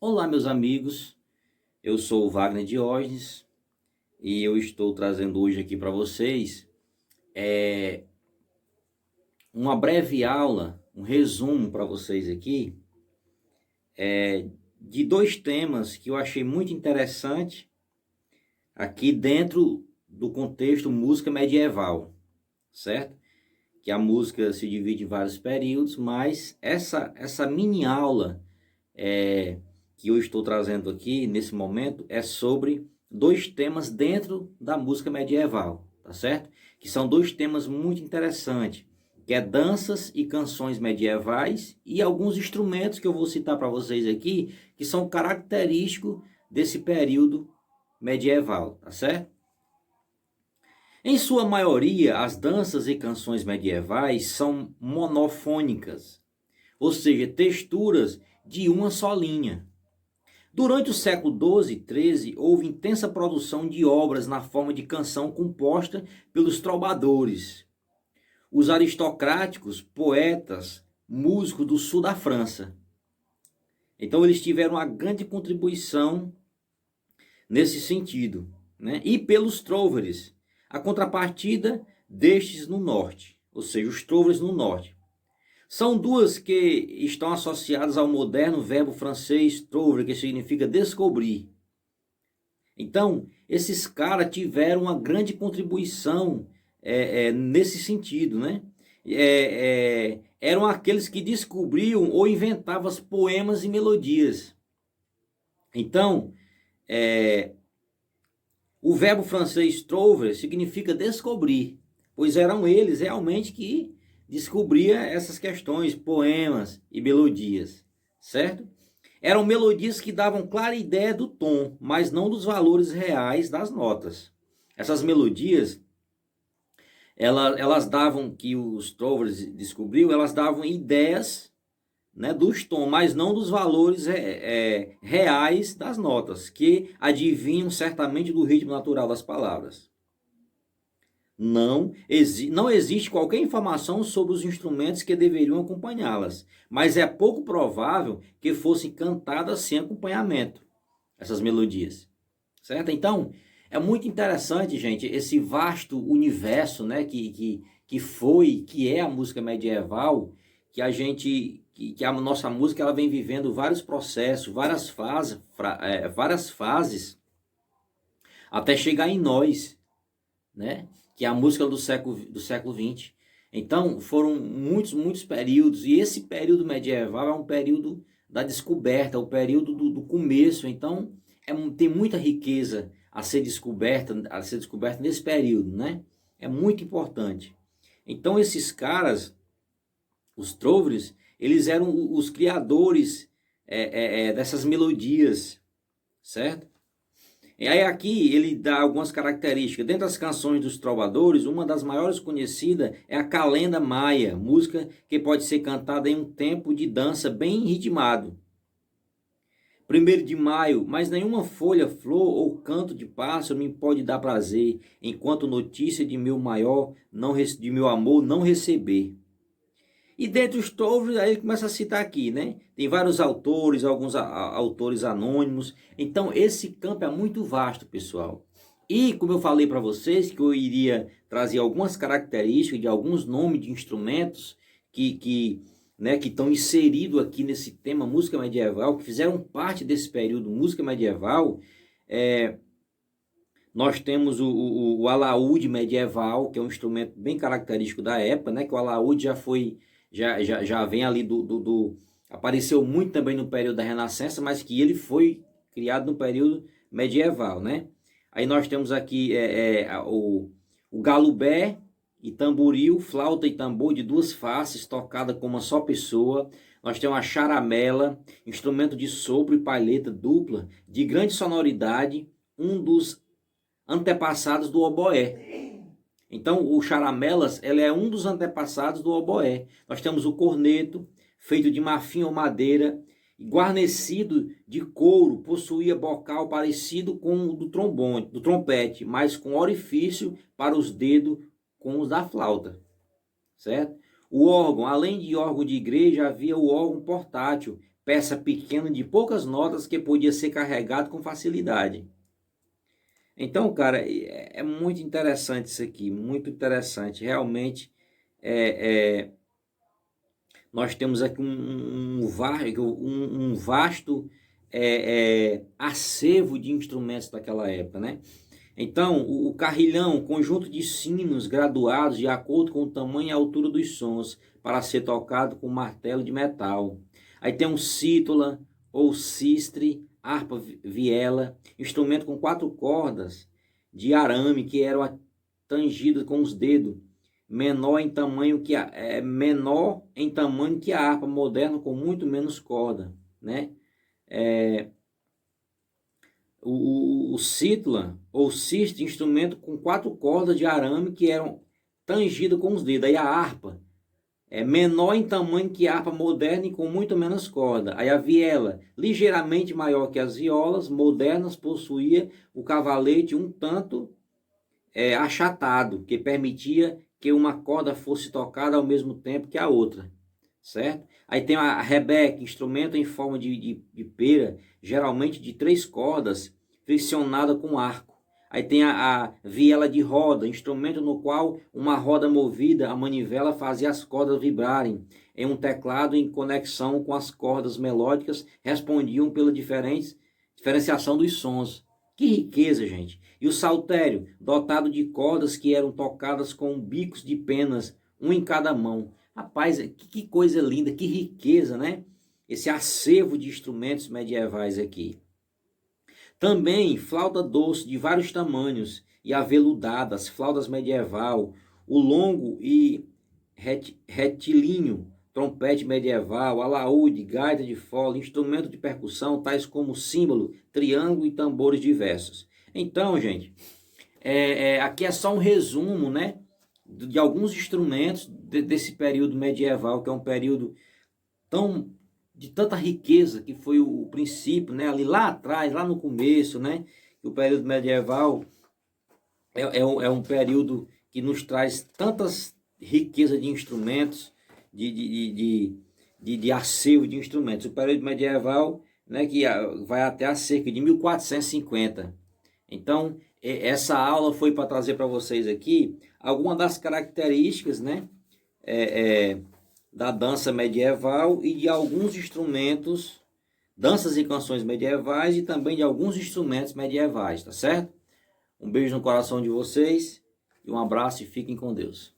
Olá, meus amigos, eu sou o Wagner Diógenes e eu estou trazendo hoje aqui para vocês uma breve aula, um resumo para vocês aqui de dois temas que eu achei muito interessante aqui dentro do contexto música medieval, certo? Que a música se divide em vários períodos, mas essa mini aula que eu estou trazendo aqui nesse momento é sobre dois temas dentro da música medieval, tá certo? Que são dois temas muito interessantes, que é danças e canções medievais e alguns instrumentos que eu vou citar para vocês aqui, que são característicos desse período medieval, tá certo? Em sua maioria, as danças e canções medievais são monofônicas, ou seja, texturas de uma só linha. Durante o século XII e XIII, houve intensa produção de obras na forma de canção composta pelos trovadores, os aristocráticos, poetas, músicos do sul da França. Então eles tiveram uma grande contribuição nesse sentido, né? E pelos trovadores, a contrapartida destes no norte, ou seja, os trovadores no norte. São duas que estão associadas ao moderno verbo francês trouver, que significa descobrir. Então, esses caras tiveram uma grande contribuição nesse sentido, né? Eram aqueles que descobriam ou inventavam poemas e melodias. Então, o verbo francês trouver significa descobrir, pois eram eles realmente que descobria essas questões, poemas e melodias, certo? Eram melodias que davam clara ideia do tom, mas não dos valores reais das notas. Essas melodias, elas davam, que os trovers descobriu, elas davam ideias, né, dos tons, mas não dos valores reais das notas, que adivinham certamente do ritmo natural das palavras. Não existe qualquer informação sobre os instrumentos que deveriam acompanhá-las, mas é pouco provável que fossem cantadas sem acompanhamento, essas melodias, certo? Então, é muito interessante, gente, esse vasto universo, né, que é a música medieval, que a nossa música ela vem vivendo vários processos, várias fases, até chegar em nós, né? Que é a música do século XX. Então, foram muitos períodos, e esse período medieval é um período da descoberta, o período do começo. Então, tem muita riqueza a ser descoberta nesse período, né? É muito importante. Então, esses caras, os trovers, eles eram os criadores dessas melodias, certo? E aí aqui ele dá algumas características. Dentre as canções dos trovadores, uma das maiores conhecidas é a Calenda Maia, música que pode ser cantada em um tempo de dança bem ritmado. 1º de maio, mas nenhuma folha, flor ou canto de pássaro me pode dar prazer, enquanto notícia de meu amor não receber. E dentre os trovos, aí ele começa a citar aqui, né? Tem vários autores, alguns autores anônimos. Então, esse campo é muito vasto, pessoal. E, como eu falei para vocês, que eu iria trazer algumas características de alguns nomes de instrumentos né, que estão inseridos aqui nesse tema música medieval, que fizeram parte desse período música medieval. Nós temos o alaúde medieval, que é um instrumento bem característico da época, né? Que o alaúde já vem ali apareceu muito também no período da Renascença, mas que ele foi criado no período medieval, né? Aí nós temos aqui o galubé e tamboril, flauta e tambor de duas faces, tocada com uma só pessoa. Nós temos a charamela, instrumento de sopro e palheta dupla, de grande sonoridade, um dos antepassados do oboé. Então, o charamelas, ele é um dos antepassados do oboé. Nós temos o corneto, feito de marfim ou madeira, guarnecido de couro, possuía bocal parecido com o do trompete, mas com orifício para os dedos com os da flauta, certo? O órgão, além de órgão de igreja, havia o órgão portátil, peça pequena de poucas notas que podia ser carregado com facilidade. Então, cara, é muito interessante isso aqui, muito interessante. Realmente, nós temos aqui um vasto acervo de instrumentos daquela época, né? Então, o carrilhão, conjunto de sinos graduados de acordo com o tamanho e a altura dos sons, para ser tocado com martelo de metal. Aí tem um cítula ou sistre, harpa, viela, instrumento com 4 cordas de arame que eram tangidas com os dedos, menor em tamanho que a harpa moderna com muito menos corda, né? O cítula ou sistre, instrumento com 4 cordas de arame que eram tangidas com os dedos. Aí a harpa é menor em tamanho que a harpa moderna e com muito menos corda. Aí a viela, ligeiramente maior que as violas modernas, possuía o cavalete um tanto achatado, que permitia que uma corda fosse tocada ao mesmo tempo que a outra, certo? Aí tem a rebeque, instrumento em forma de pera, geralmente de 3 cordas, friccionada com arco. Aí tem a viela de roda, instrumento no qual uma roda movida, a manivela fazia as cordas vibrarem. Em um teclado em conexão com as cordas melódicas, respondiam pela diferenciação dos sons. Que riqueza, gente! E o saltério, dotado de cordas que eram tocadas com bicos de penas, um em cada mão. Rapaz, que coisa linda, que riqueza, né? Esse acervo de instrumentos medievais aqui. Também flauta doce de vários tamanhos e aveludadas, flautas medieval, o longo e retilíneo, trompete medieval, alaúde, gaita de fole, instrumento de percussão, tais como símbolo, triângulo e tambores diversos. Então, gente, aqui é só um resumo, né, de alguns instrumentos desse período medieval, que é um período de tanta riqueza, que foi o princípio, né, ali lá atrás, lá no começo, né, o período medieval é um período que nos traz tantas riquezas de instrumentos, de acervo de instrumentos. O período medieval, né, que vai até a cerca de 1450. Então, essa aula foi para trazer para vocês aqui algumas das características, né, da dança medieval e de alguns instrumentos, danças e canções medievais e também de alguns instrumentos medievais, tá certo? Um beijo no coração de vocês e um abraço e fiquem com Deus.